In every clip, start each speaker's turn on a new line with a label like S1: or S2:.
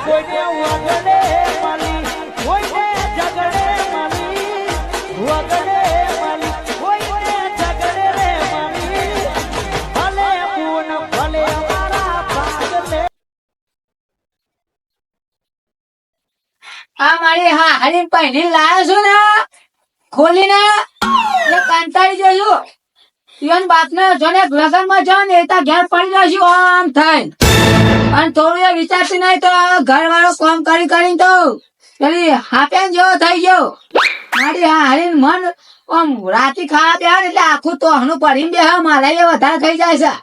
S1: કોઈને વગડે માલી કોઈને ઝગડે માલી વગડે માલી કોઈને ઝગડે રે માલી ભલે પૂન ભલે અમારા ભાગલે
S2: આ મારી હા હરી પહેરી લાયો છું ને ખોલીને એટલે કંટાળી જશું ઈવન બાપને જોને લગનમાં જાવ ને એ તો ઘેર પડી જશું આમ થાય અને થોડું એ વિચારતી નહીં તો ઘર વાળો કામ કરી કરીને તો પેલી હાપેન જેવો થઈ ગયો મારી હા હરી મન આમ રાતે ખાવા બે એટલે આખું તોહનું પડીને બે મારા એ વધારે થઈ જાય છે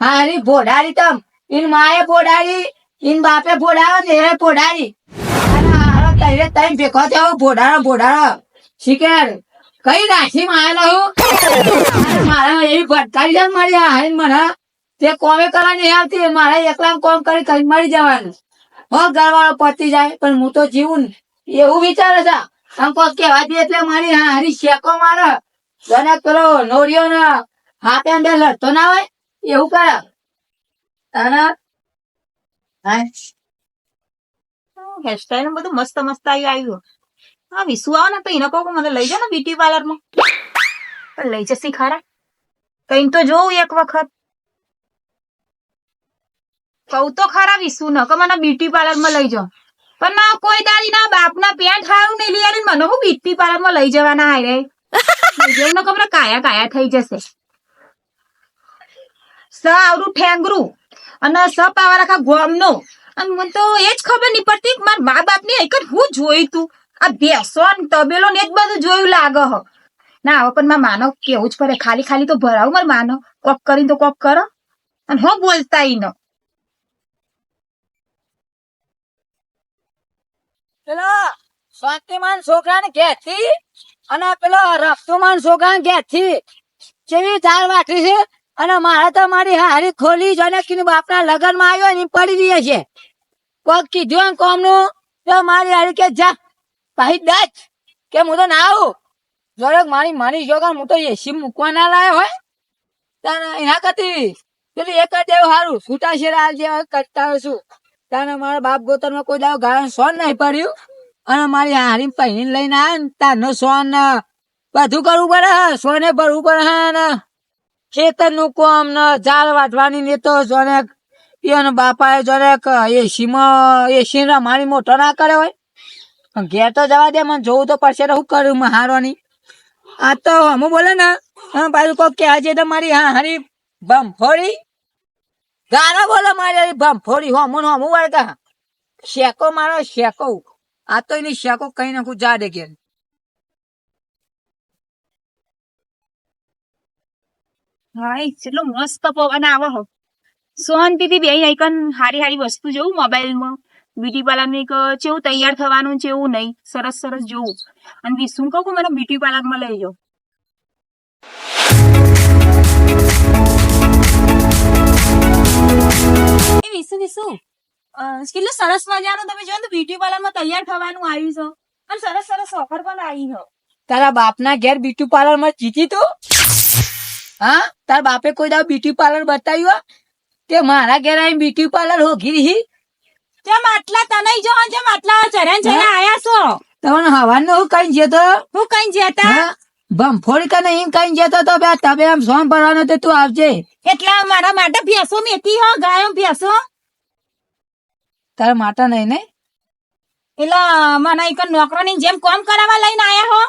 S2: હા હરી ભોડાડી તમ ઇન માએ ભોડાડી ઇન બાપે ભોડાડો ને એ ભોડાડી તૈરે તઈ ભેગો થયો ભોડાડો શિકાર કઈ રાશી માં આવેલો હું મારા એવી ભટકારી જાય મારી હારી મને તે કોમે કરવા નહીં આવતી મારે એકલા કોમ કરી મળી જવાનું હો ઘરવાળો પતી જાય પણ હું તો જીવું ને એવું વિચારે છે આમ કોક કહેવાથી એટલે મારી હારી શેકો મારે જને પેલો નોરિયો ને હાથે બે લડતો ના હોય એવું કરે અને
S3: હેરસ્ટાઈલ બધું મસ્ત મસ્ત આવ્યું હા વિસુ આવો ને તો એને કહું મને લઈ જાઓ ને બ્યુટી પાર્લર માં પણ લઈ જશે ખરા કઈ તો જોઉં એક વખત કહું તો ખરા વિસુ ન કે મને બ્યુટી પાર્લર માં લઈ જાઓ પણ ના કોઈ દાડી ના બાપ ના પેન્ટ હારું નહીં લઈ આવી મને હું બ્યુટી પાર્લર માં લઈ જવાના હાય રે જેવું ન ખબર કાયા થઈ જશે સ આવડું ઠેંગરું અને સ પાવા રાખા ગોમ નો અને મને તો એ જ ખબર નહીં પડતી મારા મા બાપ ની એક હું જોયું તું આ ભેંસો ને તબેલો ને જ બધું જોયું લાગે હ ના હવે પણ માર માનો કેવું જ પડે ખાલી તો ભરાવું માર માનો કોક કરીને તો કોક કરો અને હું બોલતા ઈ ન
S2: પેલો શાંતિમાન છોકરાને ઘેર થી અને પેલો રફતુમાન છોકરાને ઘેર થી કેવી ચાર વાટરી છે અને મારે તો મારી હારી ખોલી જનકી બાપના લગન માં આવ્યો ને પડી રહી છે કોક કીધું કોમ નું તો મારી હારી કે જા ભાઈ દચ કે હું તો ના આવું જોડે મારી જોગા હું તો એસી મૂકવા ના લાયો હોય તાને એના કરતી પેલું એક જ એવું સારું છૂટા શેરા જેવા કરતા છું તાને મારા બાપ ગોતર માં કોઈ દાવ ગાળા સોન નહીં પડ્યું અને મારી હારી પહેરીને લઈને આવ્યો ને તારનો સોન બધું કરવું પડે સોને ભરવું પડે ને ખેતર નું કોમ ને ઝાડ વાટવાની ને તો જોને એનો બાપા એ જોને એસી મારી મોટો ના કરે હોય ઘેર તો જવા દે મને જોવું તો પડશે શું કર્યું હારોની આ તો હમું બોલે ને પાછું કોક કે આજે તો મારી હારી ભમફોડી ગારા બોલે મારી હારી ભમફોડી હમું વળતા શેકો મારો શેકો આ તો એની શેકો કઈ નાખું જા દે ઘેર
S3: હા એટલો મસ્ત પવન આવે હો શાંતિથી બે આઈકન હારી વસ્તુ જોઉં મોબાઈલમાં બ્યુટી પાર્લર ની કેવું તૈયાર થવાનું છે એવું નહીં સરસ જોવું અને વિસુ કહું મને બ્યુટી પાર્લર માં લઈ જાઓ વિસુ કેટલું સરસ મજાનું તમે જો ને બ્યુટી પાર્લર માં તૈયાર થવાનું આવ્યું છે અને સરસ ઓફર પણ આવી છે
S2: તારા બાપના ઘેર બ્યુટી પાર્લર માં જીતી તું હા તારા બાપે કોઈ દાવ બ્યુટી પાર્લર બતાવ્યું તે મારા ઘેર આવીને બ્યુટી પાર્લર હોગી રહી
S3: જેમ આટલા તને જો જેમ આટલા ચરણ આયા છો
S2: તમને હવાનો હું કઈ જતો ભમફોડી કને એમ કઈ જતો તો બે તબે આમ સોન ભરવાનો તો તું આવજે
S3: એટલા મારા માટે ભેંસો મેતી હો ગાયો ભેંસો
S2: તારા માટે નહીં ને
S3: એટલે મને એક નોકરાની જેમ કામ કરાવવા લઈને આયા હો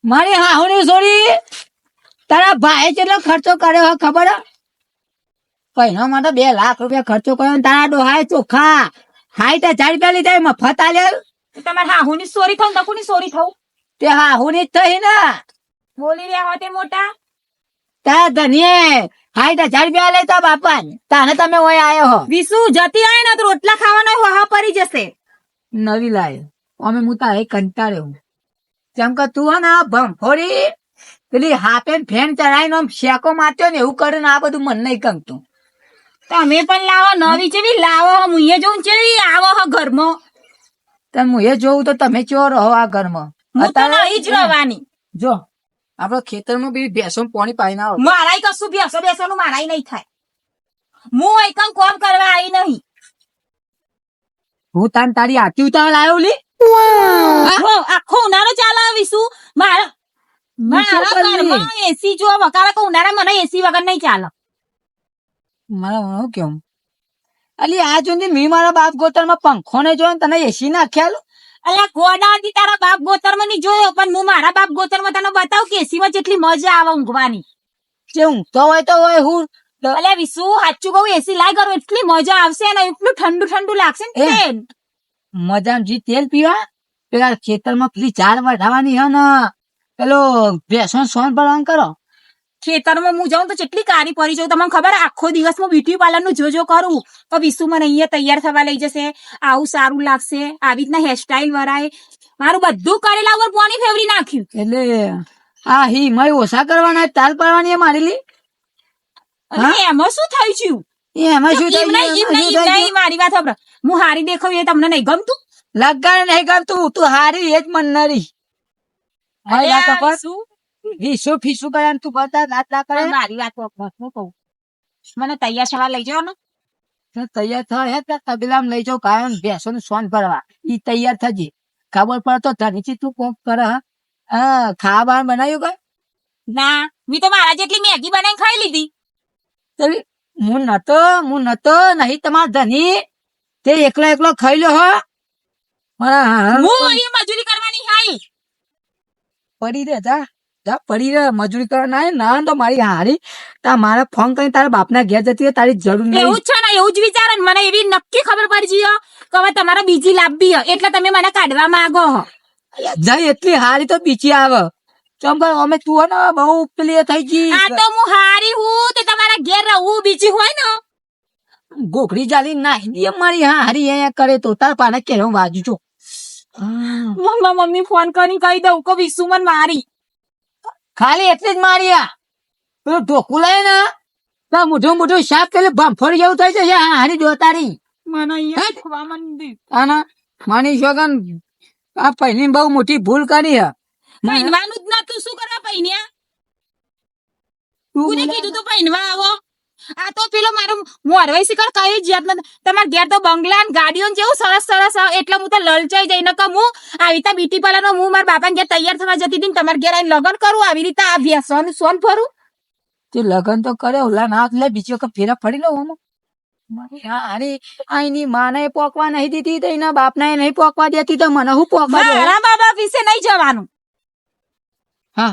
S2: મારી હાહુની છોડી તારા ભાઈ કેટલો ખર્ચો કર્યો હો ખબર કઈનો માટે 2 લાખ રૂપિયા ખર્ચો કર્યો તારા ડોહાય ચોખ્ખા હાઈ તે 4 રૂપિયા લીધા મફત આલ્યો
S3: તમારે હાહુની સોરી થવું નકુની સોરી થવું
S2: તે હાહુની જ થઈ ને
S3: બોલી રહ્યા હો તે મોટા
S2: તારા ધનીએ હાઈ તે 4 રૂપિયા લેતા બાપા તાને તમે ઓય આયો હો
S3: વિસુ જતી આય ને તો રોટલા ખાવાના હોહા પડી જશે
S2: નવી લાય અમે હું તારે કંટાળ્યો જેમ કે તું હે ને ભમફોડી પેલી હાથે ફેન ચડાવીને આમ શેકો માર્યો ને એવું કરે ને આ બધું મન નહીં ગમતું
S3: તમે પણ લાવો નવી જેવી લાવો મુએ જોઉં જેવી આવો હો ઘરમાં
S2: તમે હું એ જોઉં તો તમે ચો રહો આ ઘરમાં
S3: હું તો નહીં જ રહેવાની
S2: જો આપડે ખેતરમાં બી ભેંસો પાણી પાઈ ના
S3: મારાય કશું ભેંસો બેસવાનું મારાય નહીં થાય હું એકમ કોમ કરવા આવી નહીં
S2: હું તાન તારી આતી ઉતાવળ આવ્યો લી
S3: આખો ઉનાળો ચાલે વિશુ મારા
S2: વિશુ કરવી.
S3: ઘરમાં એસી જો વકાળે કો ઉનાળા મને એસી વગર નહીં ચાલે
S2: મારા હું કેવું અલી આ જોને મેં મારા બાપ ગોતરમાં પંખો ને જોયો ને તને એસી નાખ્યાલું.
S3: અલ્યા ગોડાથી તારા બાપ ગોતરમાં ની જોયો પણ હું મારા બાપ ગોતરમાં તને બતાવું કે એસી માં જેટલી મજા આવે ઊંઘવાની
S2: જે ઊંઘતો હોય તો હોય હું
S3: અલ્યા વિશુ સાચું કહું એસી લાય કરું એટલી મજા આવશે ને એટલું ઠંડુ ઠંડુ લાગશે ને
S2: એ.
S3: ટ્રેન.
S2: મજામાં જી તેલ પીવા પેલા ખેતરમાં પેલી ચાર વઢાવાની હે ને પેલો ભેંસો સોન ભરવાનું કરો.
S3: ખેતરમાં હું જાઉં તો કેટલી કારી પડી જાઉં તમને ખબર આખો દિવસ હું બ્યુટી પાર્લર નું જો કરું તો વિશુ મને અહીંયા તૈયાર થવા લઈ જશે આવું સારું લાગશે આવી રીતના હેરસ્ટાઈલ વરાય મારું બધું કરેલા ઉપર પાણી ફેવરી નાખ્યું
S2: એટલે આ હી મય ઓછા કરવાના તાલ પાડવાની મારી લી
S3: અને એમાં શું થયું છું
S2: એમાં શું
S3: એમ
S2: થયું?
S3: નહીં, એમ નહીં, એમ નહીં, મારી વાત સાંભળો. હું હારી દેખાવ એ તમને નહીં ગમતું
S2: લગાડ નહીં ગમતું તું હારી એ જ મન નરી
S3: અલ્યા, શું?
S2: ફીસું ફીસું કરે તું બધા રાત ના કરે
S3: મારી વાત સાંભળો, હું કહું મને તૈયાર થવા લઈ જાઓ ને
S2: તો તૈયાર થાય હે તો તબેલામાં લઈ જાઉં કાયમ ભેંસો નું સોન ભરવા ઈ તૈયાર થજે ખબર પડે તો ધનીથી તું કોક કરે હા ખાવા બનાવ્યું કઈ
S3: ના મેં તો મારા જેટલી મેગી બનાવીને ખાઈ લીધી
S2: તો હું નતો નહીં તમાર ધની તે એકલો એકલો ખાઈ લો હો
S3: હું અહીંયા મજૂરી કરવાની હાઈ
S2: પડી રે જા જા પડી રે મજૂરી કરવા ના આય ના તો મારી હારી મારા ફોન કરી તારા બાપના ઘેર જતી રહે, તારી જરૂર નહીં.
S3: એવું જ છે ને એવું જ વિચારે ને મને એવી નક્કી ખબર પડી ગઈ કે હવે તમારે બીજી લાવવી હે એટલે તમે મને કાઢવા માંગો હો
S2: જઈ એટલી હારી તો બીજી આવે ચમકર અમે તું ને બહુ પેલી થઈ ગઈ
S3: આ તો હું હારી હું તે તમારા ઘેર રહું બીજી હોય ને
S2: ગોખડી જાલી નાખી દે મારી હારી અહીંયા કરે તો તાર પાને કે હું બાજુ છું
S3: મમ્મી ફોન કરીને કહી દઉં કે વિશુ મને મારી
S2: ખાલી એટલી જ મારી આ પેલું ઢોકું લઈ ને તો મોઢું મોઢું સાફ કરી ભંફોડી જેવું થઈ જશે હારી જોતારી
S3: મને અહીંયા ખવા માંડી
S2: આના માની શોગન આ પહેલી બહુ મોટી ભૂલ કરી હે
S3: પહેનવાનું જ નતું શું કરવા પહેન્યા
S2: તું
S3: કોને કીધું તું પહેનવા આવો આ તો પેલો મારો મોરવાઈ શિકાર કઈ જ યાદ નથી તમારા ઘેર તો બંગલા ને ગાડીઓ ને જેવું સરસ સરસ આવે એટલે હું તો લલચાઈ જઈને કહું હું આવી રીતે બ્યુટી પાર્લર માં હું મારા બાપા ઘેર તૈયાર થવા જતી હતી ને તમારા ઘેર આવીને લગ્ન કરું આવી રીતે આ ભેંસોનું સોન ફરું
S2: તે લગન તો કરે ઓલા ના લે બીજી વખત ફેરા ફરી લો આમાં મારી હારી આઈની માને પોકવા નહીં દીધી તો એના બાપને નહીં પોકવા દેતી તો મને હું પોકવા દે
S3: મારા બાબા વિશે નહીં જવાનું
S2: હા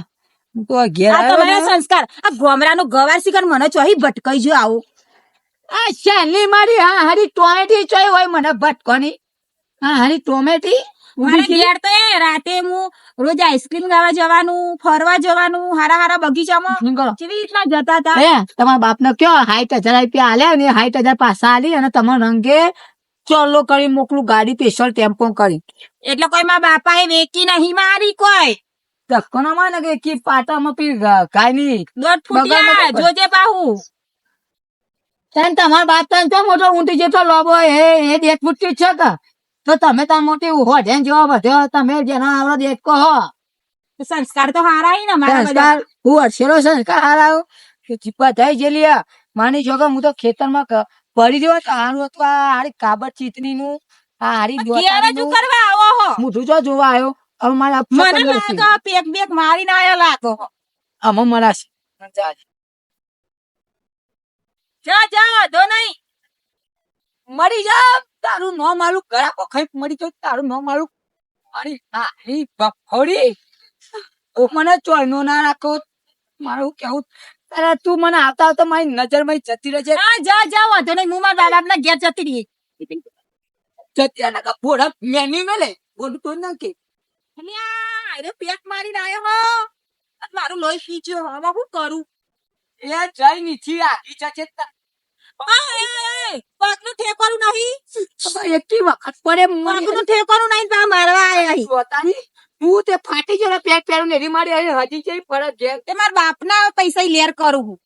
S2: હું તો ઘેર
S3: આ
S2: આવ્યો
S3: તમારા
S2: ને
S3: સંસ્કાર આ ગોમરાનો ગવાર શિકાર મને ચોહી ભટકાઈ જો આવો
S2: આ શાલી મારી હા હારી ટોમેટી ચોય હોય મને ભટકોની હા હારી ટોમેટી
S3: મારા ઘેર તો એ રાતે હું રોજ આઈસ્ક્રીમ ખાવા જવાનું ફરવા જવાનું હારા હારા બગીચામાં કેવી રીતના જતા હતા
S2: તમારા બાપ ને કયો 60,000 રૂપિયા આલ્યા ને 60,000 પાછા આલી અને તમારા રંગે ચોલ્લો કરી મોકલું ગાડી સ્પેશિયલ ટેમ્પો કરી
S3: એટલે કોઈ મારા બાપા એ વેચી નહીં મારી કોઈ
S2: ધક્કો ના માને કે કી પાટામાં પી ગાય ની
S3: દોઢ ફૂટિયા
S2: બગાડ.
S3: જોજે પાહુ
S2: તને તમારા બાપ તને તો મોટો ઊંટી જેટલો લોબો એ 1 ફૂટથી જ છે કે તો તમે તાર મોટી હોઢેન જેવા બધો તમે જેના આવડો દેખકો હો
S3: સંસ્કાર તો હારા હી ને મારા બધા
S2: સંસ્કાર હું અક્ષરો સંસ્કાર હારાવ કે ચીપા થઈ જેલિયા માની છો કે હું તો ખેતરમાં પડી રહ્યો તો હારું હતું આ હારી કાબર ચીતની નું આ હારી
S3: ક્યારે શું કરવા આવો હો
S2: મોઢું જો જોવા આવ્યો હવે મારા
S3: મને લાગે પેક બેક મારીને આયા લાગો
S2: આમાં મરાશે
S3: જા દો નહીં
S2: મરી જા તારું નો માલું ગળા ખાઈ મરી તો તારું નો માલું મારી હારી બફોડી ઓ મને ચોયનો ના રાખો મારું કેવું તારા તું મને આવતા આવતા મારી નજર માં જતી રહેજે
S3: હા જા વાંધો નહીં હું મારા બાપ ના ઘેર જતી રહી
S2: જતી ના બોડા મેની મેલે બોલું તો ના કે
S3: અલ્યા અરે પેક મારીને આયો હો અને મારું લોહી પીચ્યો હવે હું કરું
S2: એ જઈ નીચી આખી જશે
S3: પગનું ઠેકાણું નહીં
S2: એકી વખત પડે
S3: પગનું ઠેકાણું નહીં તો મારવા આયા
S2: પોતાની હું તે ફાટી જરા પેક પહેરું ને મારી હજી જઈ ફરજ ઘેર
S3: તે મારા બાપના પૈસા લેર કરું હું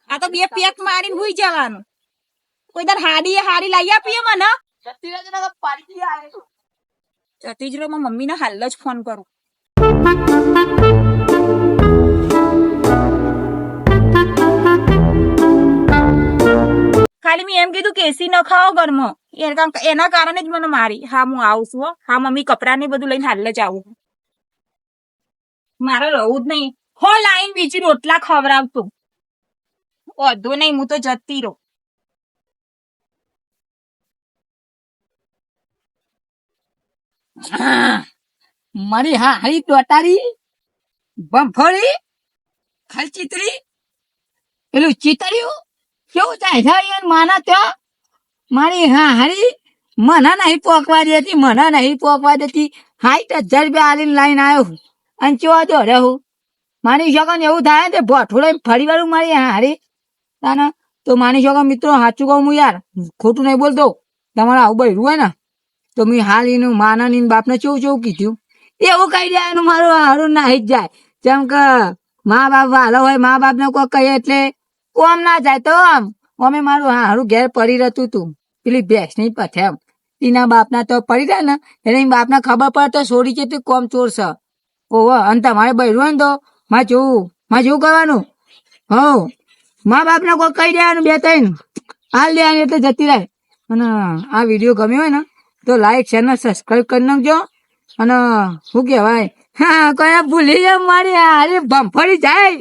S3: આ તો બે પેક મારીને હુઈ જવાનું કોઈ દર હાડી લાવી આપીએ મને
S2: જતી રહેજે ને પાડી આવે
S3: જતી જ રહો મારા મમ્મીને હાલ જ ફોન કરું ખાલી મેં એમ કીધું કે એસી ન ખાઓ ઘરમાં એના કારણે જ મને મારી. હા હું આવું છું હો. હા મમ્મી કપડાં ને બધું લઈને હાલ જ આવું. મારે રહવું જ નહીં. હો લાઈન બીજી રોટલા ખવડાવતું. વધુ નહીં હું તો જતી રહું.
S2: મારી હારી ટોટારી બમફળી ખલચિત્રી પેલું ચિતર્યું કેવું થાય છે યાર માના ત્યાં મારી હારી મને નહીં પોકવા દેતી મને નહીં પોકવા દેતી 60,000 રૂપિયા આલીને લાઈન આવ્યો અને ચો દો રહું માની શકન એવું થાય ને તે ભઠોડે ફરી વાળું મારી હારી તાના તો માની શકો મિત્રો સાચું કહું હું યાર ખોટું નહીં બોલતો તમારે આવું બહેરું હોય ને તો મેં હાલ એનું માના ની બાપને ચેવું ચેવું કીધું એવું કહી દે એનું મારું હારું નાહી જ જાય જેમ કે મા બાપ વાલો હોય મા બાપ ને કોઈ કહીએ એટલે કોમ ના જાય તો આમ અમે મારું હારું ઘેર પડી રહેતું તું પેલી ભેંસ નહીં પથે એમ એના બાપના તો પડી જાય ને એટલે એના બાપને ખબર પડે તો છોડી છે તે કોમ ચોર છે ઓહો અને તમારે બહેરું હોય ને તો માં જેવું કરવાનું હો મા બાપને કોઈ કહી દેવાનું 2-3 હાલ દેવાની એટલે જતી રહે અને આ વિડીયો ગમ્યો હોય ને તો લાઈક શેર ને સબસ્ક્રાઈબ કરી નાખજો અને શું કહેવાય હા કયા ભૂલી જાય મારી હારી ભંફળી જાય